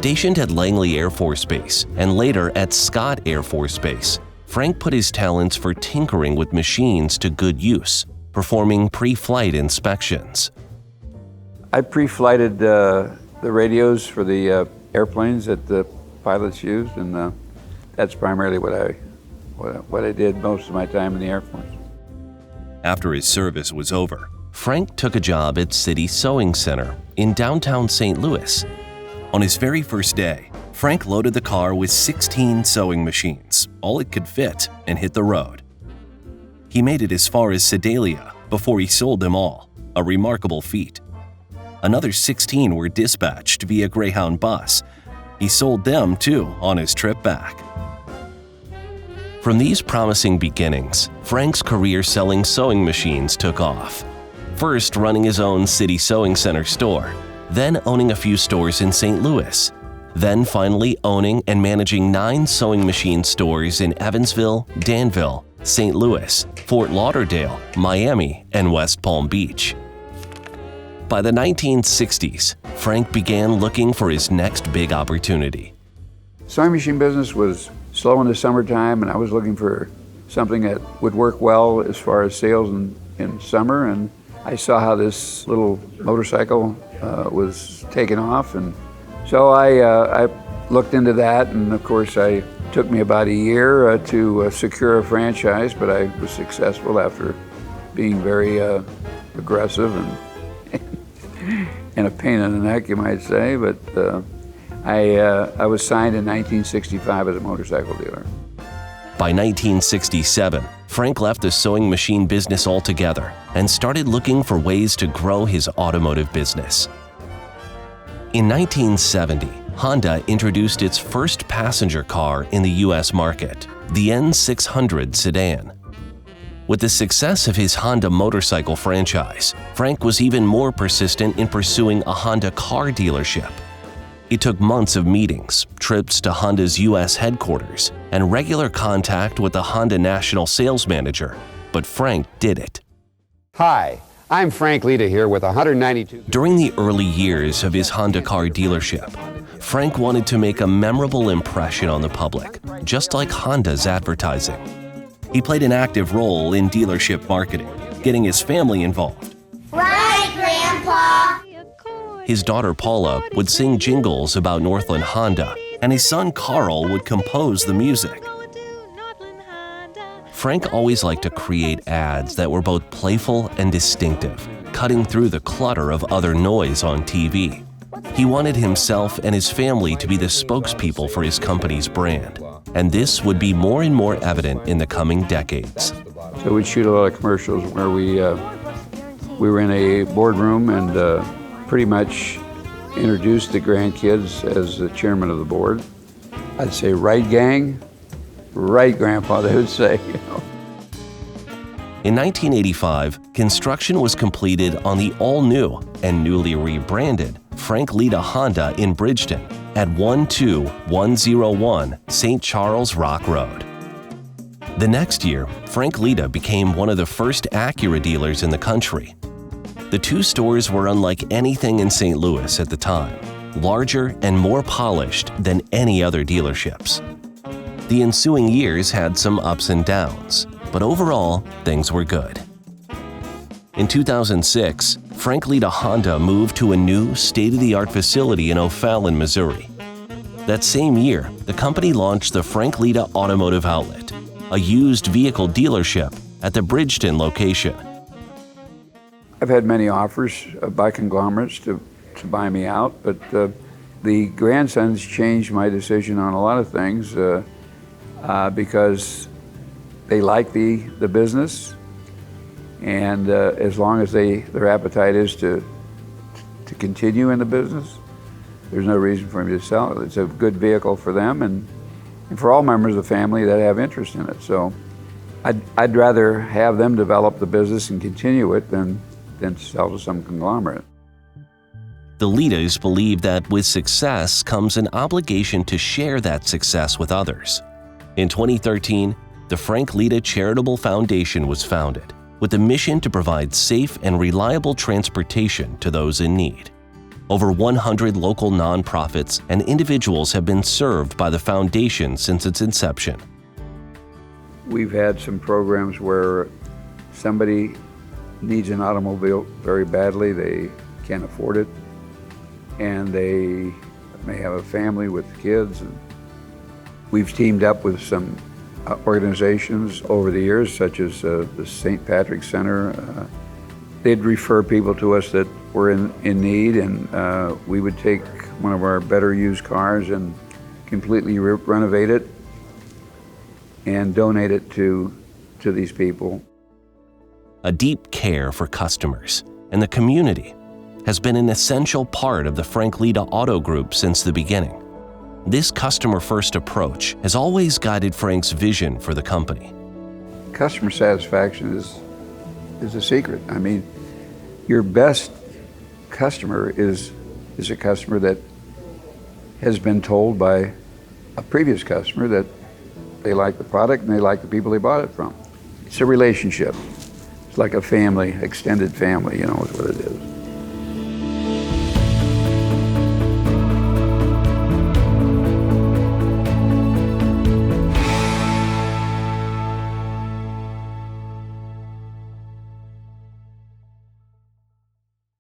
Stationed at Langley Air Force Base and later at Scott Air Force Base, Frank put his talents for tinkering with machines to good use, performing pre-flight inspections. I pre-flighted the radios for the airplanes that the pilots used, and that's primarily what I did most of my time in the Air Force. After his service was over, Frank took a job at City Sewing Center in downtown St. Louis. On his very first day, Frank loaded the car with 16 sewing machines, all it could fit, and hit the road. He made it as far as Sedalia before he sold them all, a remarkable feat. Another 16 were dispatched via Greyhound bus. He sold them too on his trip back. From these promising beginnings, Frank's career selling sewing machines took off. First running his own City Sewing Center store, then owning a few stores in St. Louis, then finally owning and managing 9 sewing machine stores in Evansville, Danville, St. Louis, Fort Lauderdale, Miami, and West Palm Beach. By the 1960s, Frank began looking for his next big opportunity. Sewing machine business was slow in the summertime, and I was looking for something that would work well as far as sales in summer, and I saw how this little motorcycle was taking off, and so I looked into that, and of course it took me about a year to secure a franchise, but I was successful after being very aggressive and a pain in the neck, you might say, but I was signed in 1965 as a motorcycle dealer. By 1967, Frank left the sewing machine business altogether and started looking for ways to grow his automotive business. In 1970, Honda introduced its first passenger car in the U.S. market, the N600 sedan. With the success of his Honda motorcycle franchise, Frank was even more persistent in pursuing a Honda car dealership. It took months of meetings, trips to Honda's U.S. headquarters, and regular contact with the Honda national sales manager, but Frank did it. Hi, I'm Frank Leta here with 192. During the early years of his Honda car dealership, Frank wanted to make a memorable impression on the public, just like Honda's advertising. He played an active role in dealership marketing, getting his family involved. Right, Grandpa! His daughter Paula would sing jingles about Northland Honda, and his son Carl would compose the music. Frank always liked to create ads that were both playful and distinctive, cutting through the clutter of other noise on TV. He wanted himself and his family to be the spokespeople for his company's brand, and this would be more and more evident in the coming decades. So we'd shoot a lot of commercials where we were in a boardroom and pretty much introduced the grandkids as the chairman of the board. I'd say, right gang, right grandpa, they would say. In 1985, construction was completed on the all-new and newly rebranded Frank Leta Honda in Bridgeton at 12101 St. Charles Rock Road. The next year, Frank Leta became one of the first Acura dealers in the country. The 2 stores were unlike anything in St. Louis at the time, larger and more polished than any other dealerships. The ensuing years had some ups and downs, but overall, things were good. In 2006, Frank Leta Honda moved to a new state-of-the-art facility in O'Fallon, Missouri. That same year, the company launched the Frank Leta Automotive Outlet, a used vehicle dealership at the Bridgeton location. I've had many offers by conglomerates to buy me out, but the grandsons changed my decision on a lot of things because they like the business, and as long as their appetite is to continue in the business, there's no reason for me to sell it. It's a good vehicle for them and for all members of the family that have interest in it. So I'd rather have them develop the business and continue it than sell to some conglomerate. The Letas believe that with success comes an obligation to share that success with others. In 2013, the Frank Leta Charitable Foundation was founded with the mission to provide safe and reliable transportation to those in need. Over 100 local nonprofits and individuals have been served by the foundation since its inception. We've had some programs where somebody needs an automobile very badly, they can't afford it, and they may have a family with kids. And we've teamed up with some organizations over the years, such as the St. Patrick's Center. They'd refer people to us that were in need, and we would take one of our better used cars and completely renovate it and donate it to these people. A deep care for customers and the community has been an essential part of the Frank Leta Auto Group since the beginning. This customer-first approach has always guided Frank's vision for the company. Customer satisfaction is a secret. I mean, your best customer is a customer that has been told by a previous customer that they like the product and they like the people they bought it from. It's a relationship. It's like a family, extended family, is what it is.